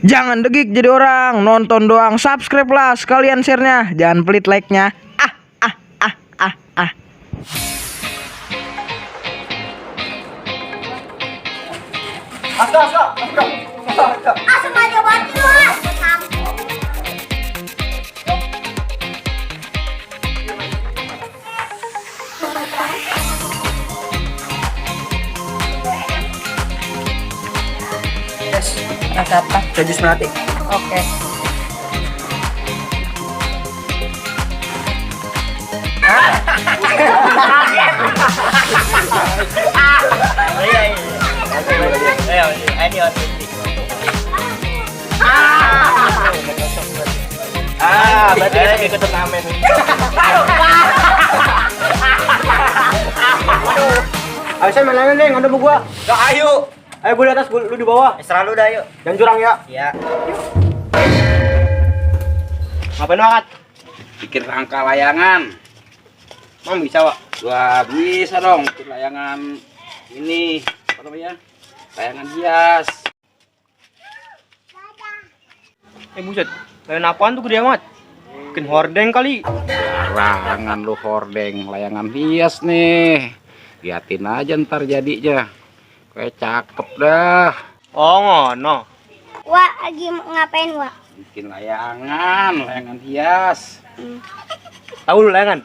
Jangan degik jadi orang, nonton doang, subscribe lah sekalian share-nya, jangan pelit like-nya. Asal aja bantu Mas. Yes, rasa apa? Jus melati. Oke. Berarti kita ikut turnamen. Ayo saya main lagi, ada bu gua. Gak, ayo. Ayo gua di atas, lu di bawah. Serah lu dah, yuk. Jangan curang ya. Iya. Ngapain banget? Bikin rangka layangan. Emang bisa, Wak? Wah, bisa dong bikin layangan ini, apa namanya? Layangan hias. Buset. Layan apaan tuh gede amat? Bikin hordeng kali. Larangan lu hordeng, layangan hias nih. Liatin aja ntar jadinya. Kayak cakep dah. Oh, ngono. Wak, lagi ngapain, Wak? Bikin layangan hias. Tahu lu layangan?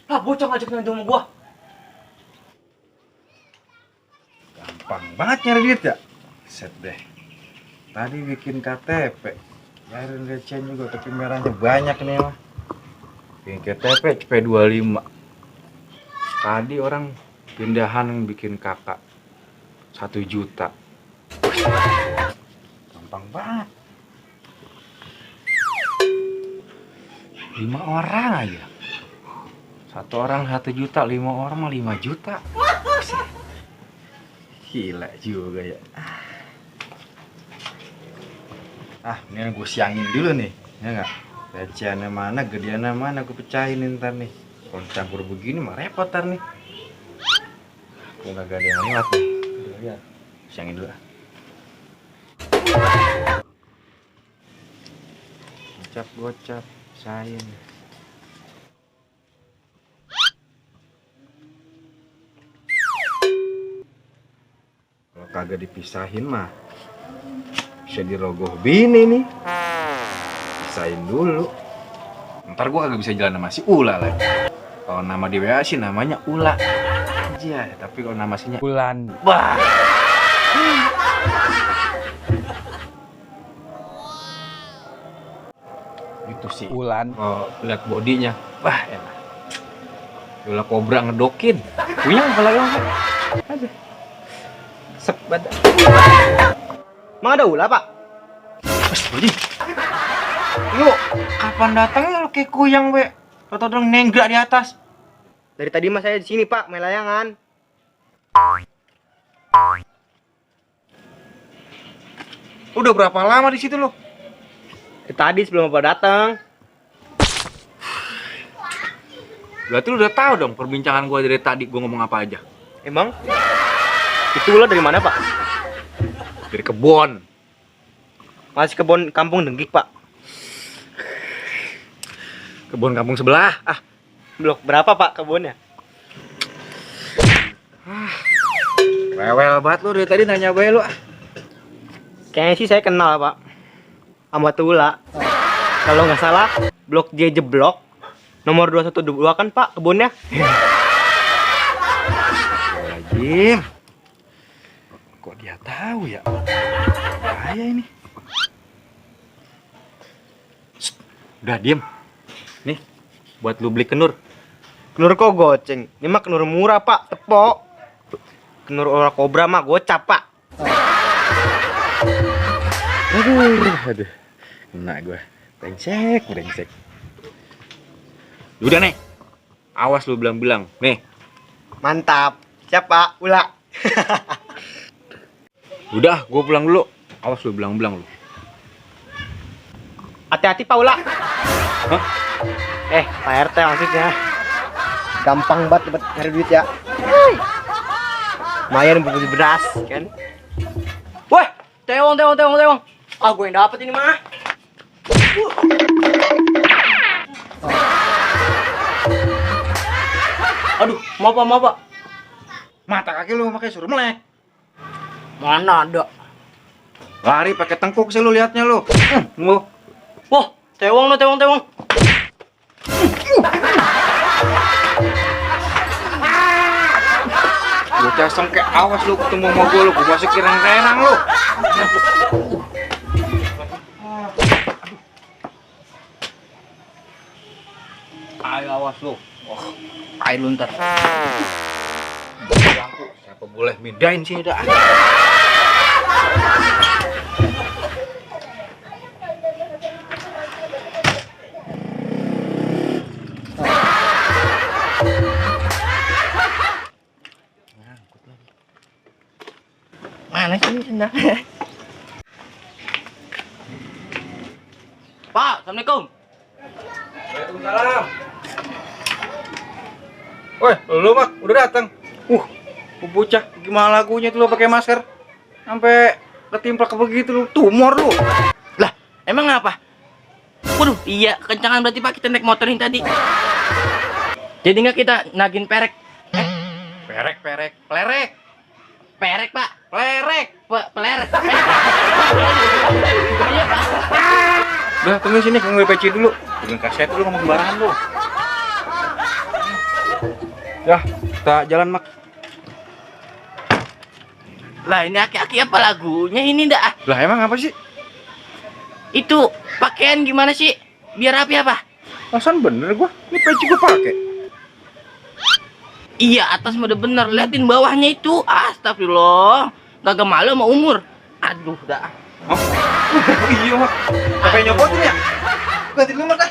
Ah, bocah ngajak main sama gua. Gampang banget nyari duit ya. Set deh. Tadi bikin KTP. Nyari recehan juga tapi merahnya banyak nih mah. Bikin KTP CP25. Tadi orang pindahan bikin kakak 1 juta. Gampang banget. 5 orang aja. 1 orang 1 juta, 5 orang mah 5 juta. Gila juga ya. Ini gue siangin dulu nih, ya nggak? Recehannya mana, gedeannya mana, gue pecahin ntar nih. Kalau campur begini mah repot ntar nih. Gue nggak ada yang lewat nih. Lihat, siangin dulu. Gocap, sayang. Kalau kagak dipisahin mah bisa dirogoh bini nih. Pisahin dulu. Ntar gua kagak bisa jalan sama si Ula lagi. Kalau nama di WA sih namanya Ula aja, tapi kalau nama aslinya Ulan. Wah. Itu si Ulan. Oh, lihat bodinya. Wah, enak. Ula kobra ngedokin. Punya apa lagi? Aduh. Sep badan. Emang ada ulah, Pak? Bodi. Yuk, kapan datangnya lo kayak kuyang, we? Tau dong nenggak di atas. Dari tadi mas saya di sini, Pak, main layangan. Udah berapa lama di situ lo? Tadi sebelum Bapak datang. Berarti lu udah tahu dong perbincangan gua dari tadi gua ngomong apa aja. Emang? Itu ulah dari mana, Pak? Dari kebon. Masih kebun kampung Denggik, Pak. Kebon kampung sebelah. Blok berapa, Pak, kebunnya? Rewel banget lu dari tadi nanya bae lu. Kayaknya sih saya kenal, Pak. Sama Tula. Kalau nggak salah, blok J jeblok. Nomor 212 kan, Pak, kebunnya? Jim. Kok dia tahu ya? Bahaya ini. Shh, udah diem. Nih, buat lu beli kenur. Kenur kok goceng? Ini mah kenur murah, Pak, tepok. Kenur ular kobra mah gocap, Pak. Aduh. Kena gua. Brengsek. Udah nih. Awas lu bilang-bilang. Nih. Mantap. Siap, Pak, Ula. Udah, gua pulang dulu. Awas lu bilang-bilang lu. Hati-hati, Pak Ula. Hah? Pak RT maksudnya. Gampang banget nyari duit ya. Lumayan beli beras kan. Wah, tewong. Ah, gue yang dapet ini mah. Aduh, mau apa? Mata kaki lu pakai suruh melek. Mana ada? Lari pakai tengkuk sih lu liatnya lu. Lu. Wah, tewong. Bocah sengke, awas lu ketemu sama gua lu masih kirang-kirang lu. Ayo awas lu. Wah, ayo lu ntar. Siapa boleh midain sih dah. Mana sih sendal? Pak, assalamualaikum. Waalaikumsalam. Woi, lu Mak, udah datang. Bocah, gimana lagunya tuh lu pakai masker? Sampai ketimplak begitu lu, tumor lu. Lah, emang apa? Waduh, iya, kencangan berarti Pak kita naik motor ini tadi. Jadi nggak kita nagin perek? Perek. Perek, Pak. Pelerek. Pelerek. Udah, tunggu sini, kamu PC dulu. Dengan kaset dulu ngomong sembarangan lu. Ya, kita jalan Mak. Lah, ini aki-aki apa lagunya ini ndak? Lah emang apa sih? Itu pakaian gimana sih? Biar rapi apa? Pasan bener gua, ini peci gua pakai. Iya, atas mah udah bener. Liatin bawahnya itu. Astagfirullah. Gak malu sama umur. Aduh, dah. Oh, iya Mak. Sampai nyopotin ya? Ganti dulu Mak.